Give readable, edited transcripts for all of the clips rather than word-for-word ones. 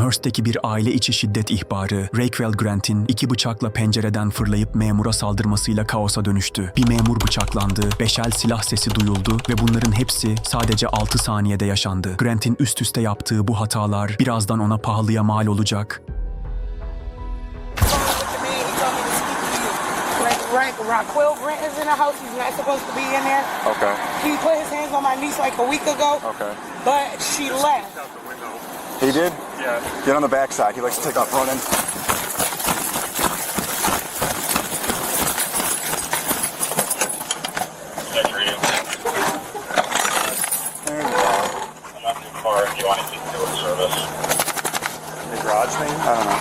Amherst'teki bir aile içi şiddet ihbarı, Rayquell Grant'in iki bıçakla pencereden fırlayıp memura saldırmasıyla kaosa dönüştü. Bir memur bıçaklandı, 5 el silah sesi duyuldu ve bunların hepsi sadece 6 saniyede yaşandı. Grant'in üst üste yaptığı bu hatalar birazdan ona pahalıya mal olacak. Rayquell Grant is in the house. He's not supposed to be in there. Okay. He put his hands on my niece like a week ago. Okay. But she left. He did? Yeah. Get on the backside. He likes to take off running. Check radio. There you go. I'm not too far if you want to get to a service. The garage thing? I don't know.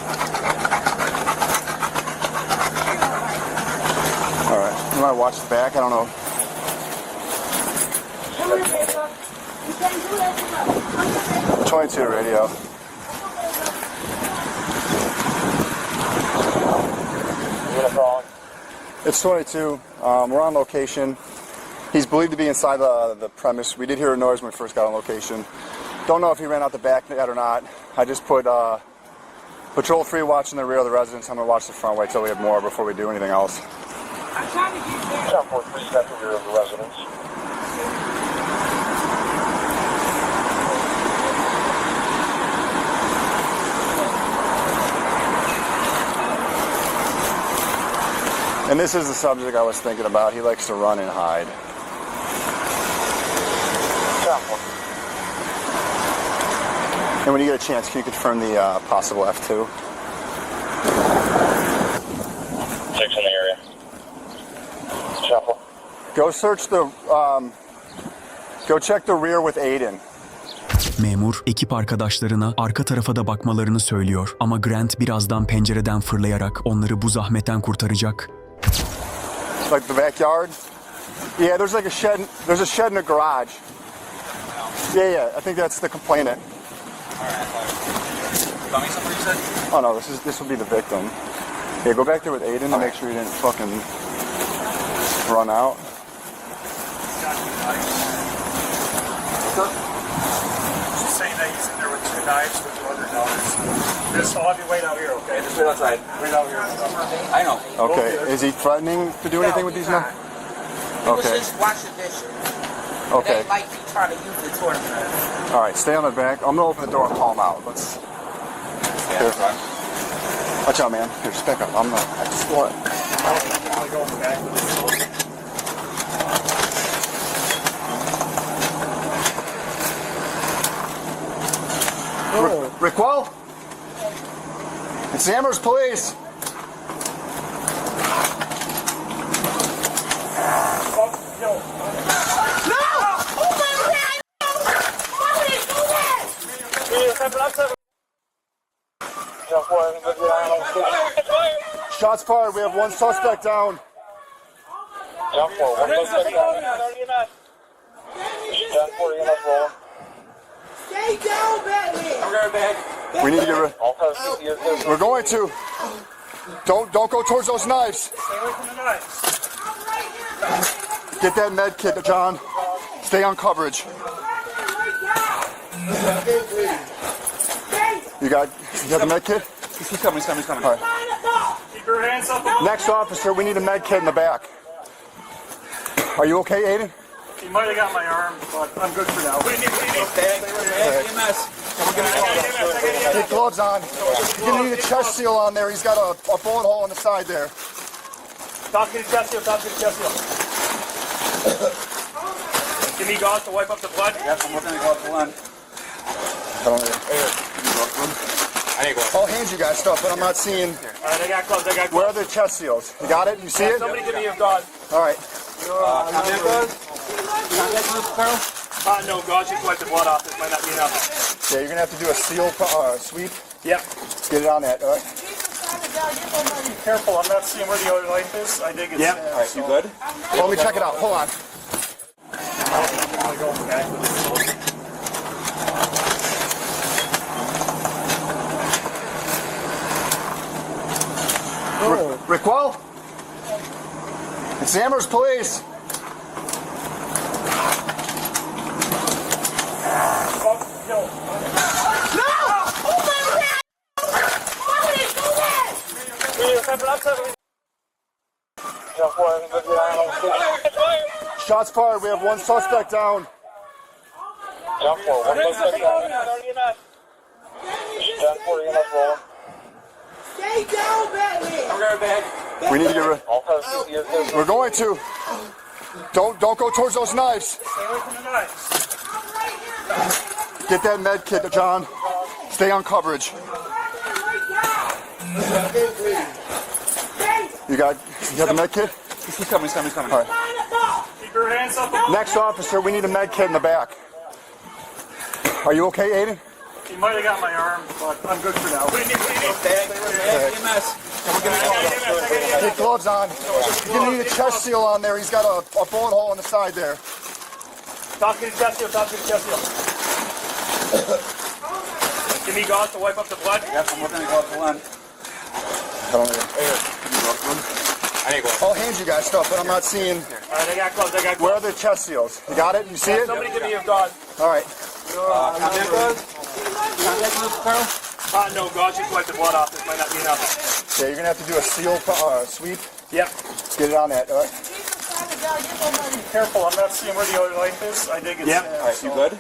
Alright. You want to watch the back? I don't know. Come here, baby. You can't do that. 22 radio. It's 22. We're on location. He's believed to be inside the premise. We did hear a noise when we first got on location. Don't know if he ran out the back yet or not. I just put Patrol 3 watching the rear of the residence. I'm going to watch the front, wait till we have more before we do anything else. I'm trying to get there. South 43 got the rear of the residence. And this is the subject I was thinking about. He likes to run and hide. And when you get a chance, can you confirm the possible F2? 6 in the area. Shuffle. Go search the, go check the rear with Aiden. Memur, ekip arkadaşlarına arka tarafa da bakmalarını söylüyor ama Grant birazdan pencereden fırlayarak onları bu zahmetten kurtaracak. Like the backyard? Yeah, there's like a shed. There's a shed in the garage. Yeah. I think that's the complainant. Tell me something you said? Oh no, this will be the victim. Yeah, go back there with Aiden to make sure he didn't fucking run out. She's saying that he's in there with 2 knives with 2 other dollars. Just I'll have you wait out here, okay? Just wait outside. Wait out here. I know. Okay, is he threatening to do anything with these men? He was Okay. just washing dishes. Okay. They might be trying to use it toward him. All right, stay on the back. I'm gonna open the door and call him out. Let's. Here. Watch out, man. Here, just back up. I'm gonna. I just want. I'll go in the back. Rayquell? It's the Amherst police. Shots fired. We have 1 suspect down. Jump for 1 suspect down. 10 for EMS rolling. Stay down, Batman. We need to get rid. All cars CPS. We're going to. Don't go towards those knives. Stay away from the knives. Get that med kit, John. Stay on coverage. You got the med kit? He's coming. All right. Keep your hands up. Next officer, we need a med kit in the back. Are you okay, Aiden? He might have got my arm, but I'm good for now. What do you need? Get gloves on. You're gonna need a chest seal on there. He's got a bullet hole on the side there. Talk to the chest seal. Give me gauze to wipe up the blood. Yes, I'm looking at gloves. Hold on. I need gloves. I'll hand you guys stuff, but I'm not seeing. All right, I got gloves. Where are the chest seals? You got it? You see it? Somebody give me your gauze. All right. Contact gloves? Contact gloves, Carl? No, gauze just wipe the blood off. This might not be enough. Yeah, you're gonna have to do a seal sweep. Yep. Get it on that. All right. Be careful. I'm not seeing where the other knife is. I think it's. Yep. All right. You good? Well, let me check it out. Hold on. I'll go back with this. Rayquell? It's the Amherst police. No! Oh my God! Shots fired. We have one suspect down. Stay down, Batman. We need to get rid. We're going to. Don't go towards those knives. Stay away from the knives. Get that med kit, John. Stay on coverage. You got the med kit? He's coming. All right. Keep your hands up. Next officer, we need a med kit in the back. Are you okay, Aiden? He might have got my arm, but I'm good for now. What do you need? Get gloves on. You're gonna need a chest seal on there. He's got a bullet hole on the side there. Talk to the chest seal. Give me gauze to wipe up the blood. Yes, I'm looking to go up the line. I'll hand you guys stuff, but I'm not seeing. All right, I got gloves. Where are the chest seals? You got it? You see it? Somebody give me a gauze. All right. Contact gloves? Contact gloves, Carl? No, gauze just wipe the blood off. This might not be enough. Yeah, you're gonna have to do a seal sweep. Yep. Get it on that. All right. Careful, I'm not seeing where the other knife is. I think it's... Yep. You good?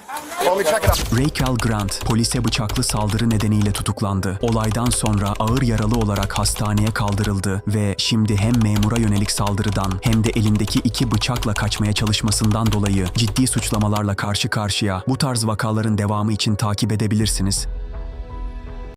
Let me check it out. Rayquell Grant, polise bıçaklı saldırı nedeniyle tutuklandı. Olaydan sonra ağır yaralı olarak hastaneye kaldırıldı ve şimdi hem memura yönelik saldırıdan hem de elindeki iki bıçakla kaçmaya çalışmasından dolayı ciddi suçlamalarla karşı karşıya. Bu tarz vakaların devamı için takip edebilirsiniz.